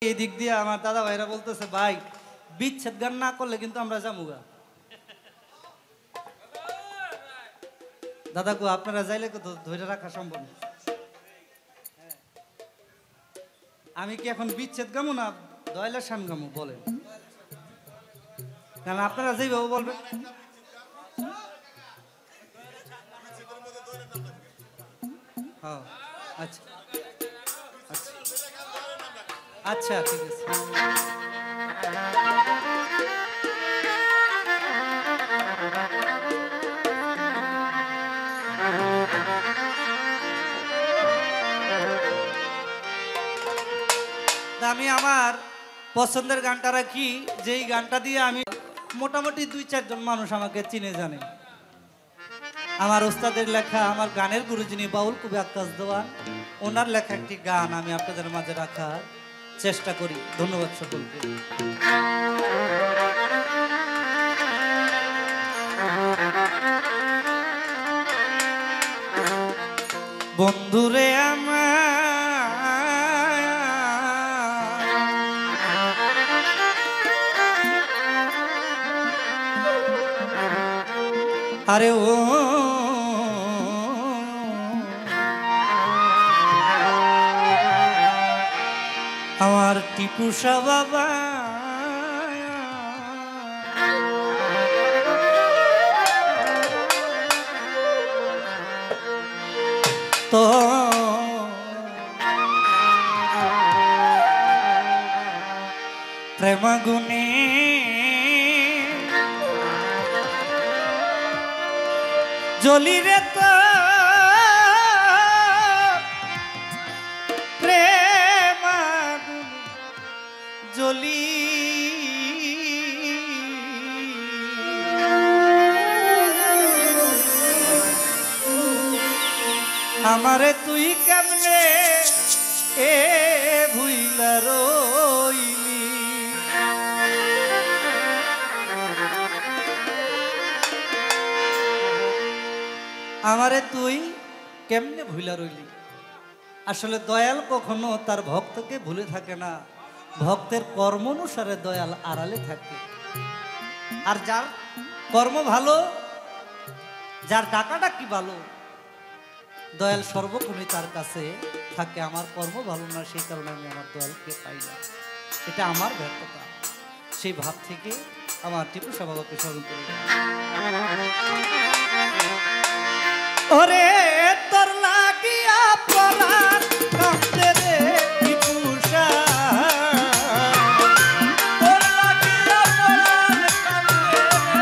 এই দিক দিয়ে আমার দাদা ভাইরা বলতেছে ভাই বিচ্ছেদ গান না করলে কিন্তু আমরা যামুগা। দাদা গো আপনারা যাইলে তো ধরে রাখা সম্ভব না। আমি কি এখন বিচ্ছেদ গামু না দয়ালের শান গামু বলেন? কারণ আপনারা যেভাবে বলবেন। হ্যাঁ আচ্ছা আচ্ছা ঠিক আছে। আমি আমার পছন্দের গানটা রাখি, যেই গানটা দিয়ে আমি মোটামুটি 2-4 জন মানুষ আমাকে চিনে জানে। আমার ওস্তাদের লেখা, আমার গানের গুরু যিনি বাউল কবি আক্কাস দেওয়ান, ওনার লেখা একটি গান আমি আপনাদের মাঝে রাখার চেষ্টা করি। ধন্যবাদ সকলকে। বন্ধুরে আরে ও আমার টিপুসা বাবা তো প্রেমাগুনে জলি রে তো প্রেমাগুনে জলি আমারে তুই কেমনে এ ভুইলা রইলি। আমারে তুই কেমনে ভুইলা রইলি। আসলে দয়াল কখনো তার ভক্তকে ভুলে থাকে না, ভক্তের কর্ম অনুসারে দয়াল আড়ালে থাকে। আর যার কর্ম ভালো, যার ডাকাডাকি ভালো, দয়াল সর্বক্ষণই তার কাছে থাকে। আমার কর্ম ভালো না, সেই কারণে আমি আমার দয়ালকে পাই না, এটা আমার ব্যর্থতা। সেই ভাব থেকে আমার টিপুসা বাবাকে স্মরণ করি। ওরে তোর লাগিয়া পরাণ কাঁদে রে টিপুসা, তোর লাগিয়া পরাণ কাঁদে রে,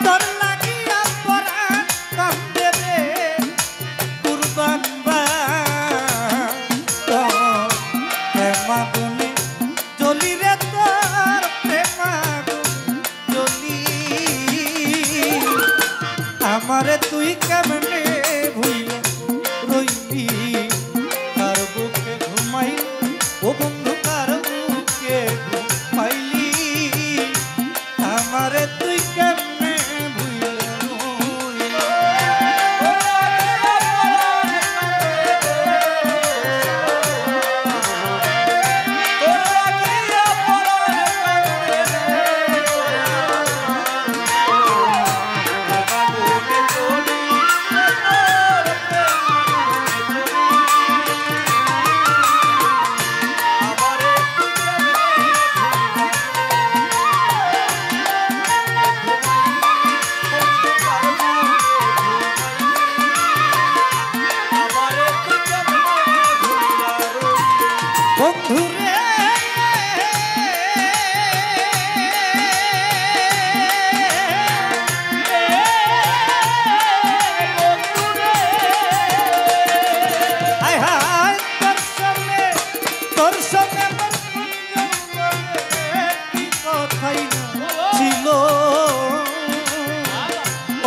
তোর লাগিয়া পরাণ কাঁদে রে কুরবান বা প্রেমাগুনে জ্বলি রে, তোর প্রেমাগুনে জ্বলি। আমারে তুই কেমনে ভুইলা রইলি, কার বুকে ঘুমাই ও বন্ধু, কার বুকে ঘুমাইলি। আমারে তুই কেমনে ভুইলা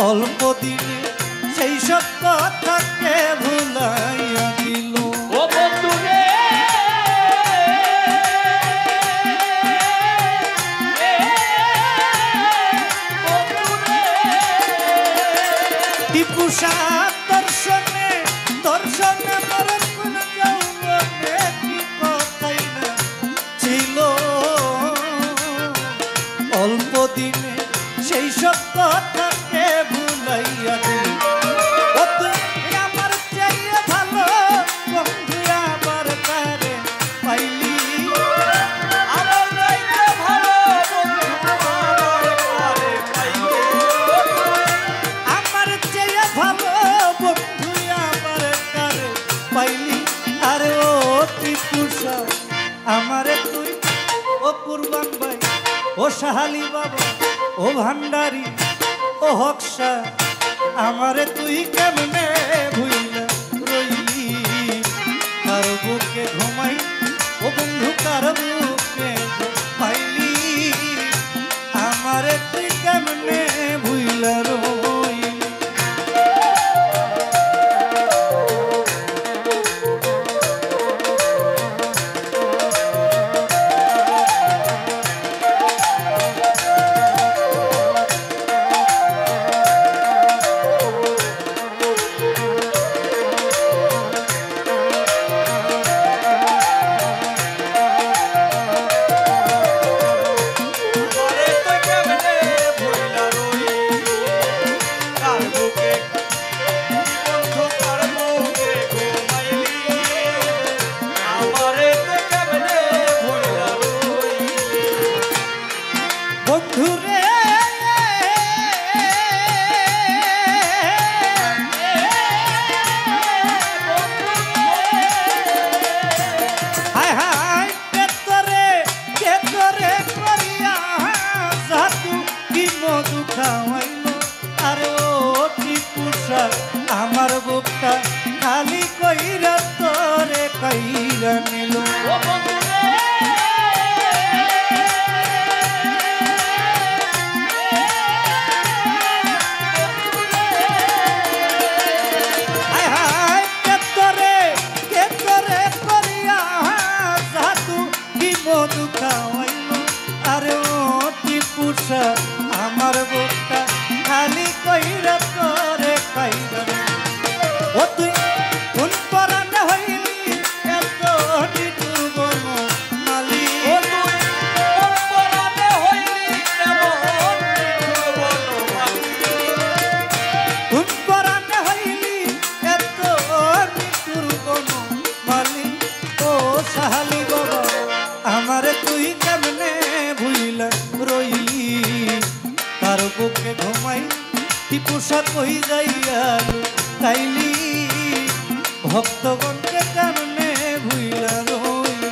অল্প দিনে সেই সব কথাকে ভুলাইয়া দিল। ও বন্ধু রে আরে ও টিপুষা আমারে তুই ও কুরবান ভাই ও শাহালি বাবা ও ভান্ডারি ও হকসা আমারে তুই কেমনে ভুইলা রইলি কার বুকে ঘুমাই ও বন্ধু কার বুকে পাইলি আমারে তুই কেমনে ভুইলা রইলি আমার বুকটা খালি কইরা তোরে কইরা নিল মধু খাওয়াইল আরে ও টিপুষা আমার বুকটা খালি কইরা তোরে কইরা ও তুই কোন পরাণে হইলি এত নিটুর বন মালি ও তুই কোন পরাণে হইলি এমন নিটুর বন মালি কোন পরাণে হইলি এত নিটুর বন মালি ও শাহালি বাবা আমারে তুই কেমনে ভুইলা রইলি তার বুকে ঘুমাই টিপুষা কই যাইয়া তাইলি ভক্তগণকে কেমনে ভুইলা রইলি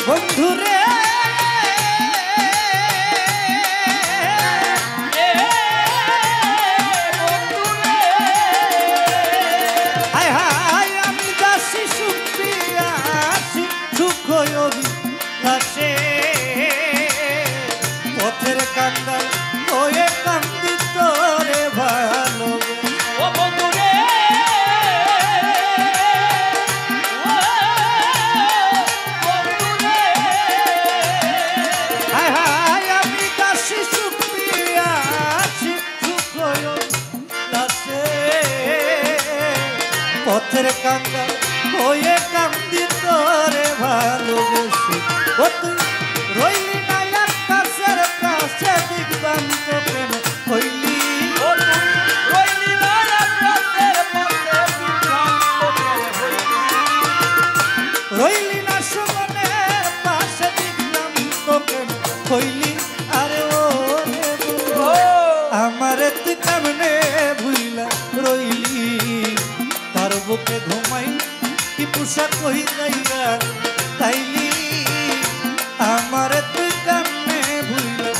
বন্ধুরে হায় হায় আমি দাসী সুপ্রিয়া সুখ অভিলাষে পথের কান্দাল হয়ে কান্দি তোরে ভালো ও বন্ধুরে পথের কাঙ্গা হয়ে কান্দি তোরে ভালোবেসে ও তুই রইলি না আকাশের কাছে দিগন্ত প্রেম হইলি ও তুই রইলি না আকাশের কাছে দিগন্ত প্রেম হইলি রইলি না সুমনের পাশে দিগন্ত প্রেম হইলি আরে ও আমারে তুই কেমনে ভুইলা রইলি তার বুকে ঘুমাই টিপুষা কই যাইয়া তাইলি আমারে তুই কেমনে ভুইলা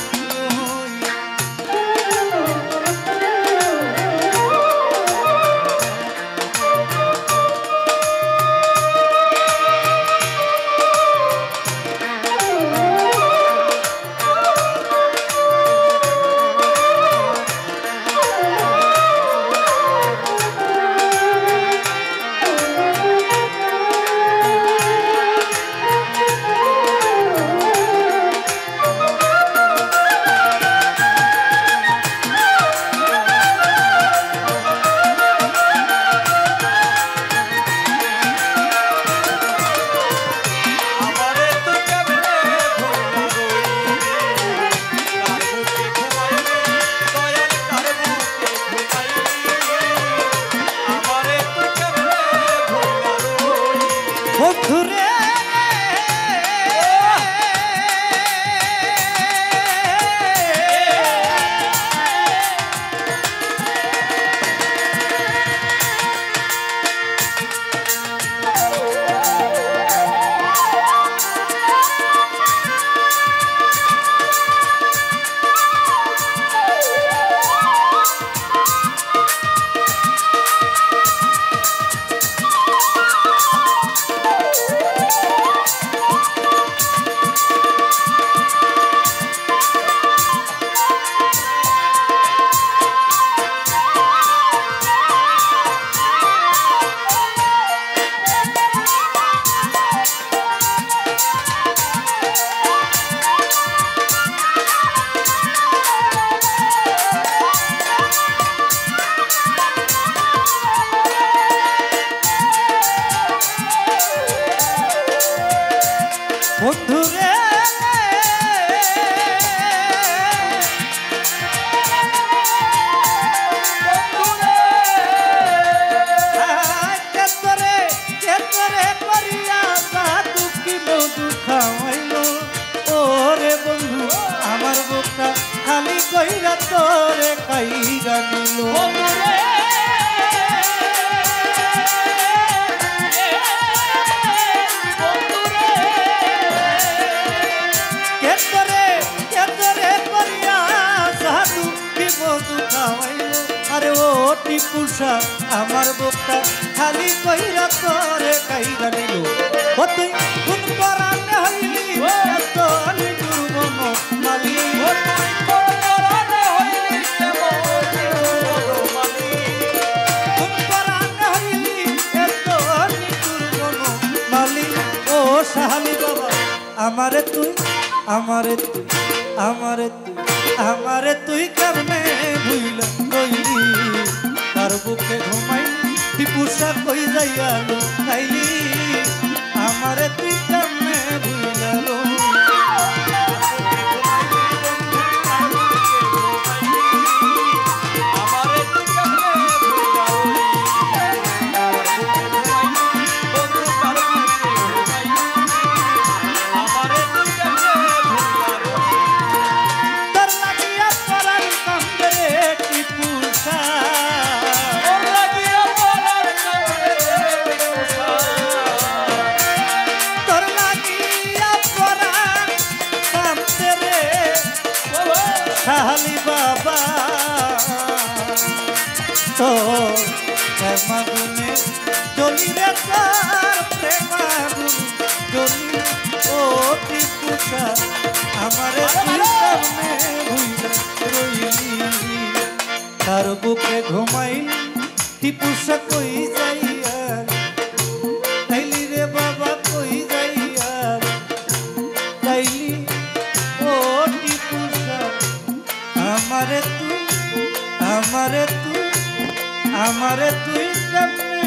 হালি কইরা তোরে কাইরা নিল আরে ও টিপুষা আমার বুকটা খালি কইরা তোরে কাইরা নিল ও তুই কোন পরাণে হইলি এত নিটুর বন মালি ও তুই কোন পরাণে হইলি কোন পরাণে হইলি এত নিটুর বন মালি ও শাহালি বাবা আমারে তুই আমারে তুই আমারে তুই আমারে তুই কেমনে ভুইলা কইলি তার বুকে ঘুমাই টিপুষা কই যাইয়া লুকাইলি আমারে তুই কেমনে ভুইলা শাহালি বাবা তো প্রেমাগুনে জ্বলি রে তার প্রেমাগুন জ্বলি ও টিপুষা আমারে তুই সামনে ভুইলা রইলি তার বুকে ঘুমাইলি টিপুষা কই যাইয়া তাইলি রে বাবা কই যাইয়া তাইলি ও টিপুষা আমারে তুই আমারে তুই আমারে তুই কেমনে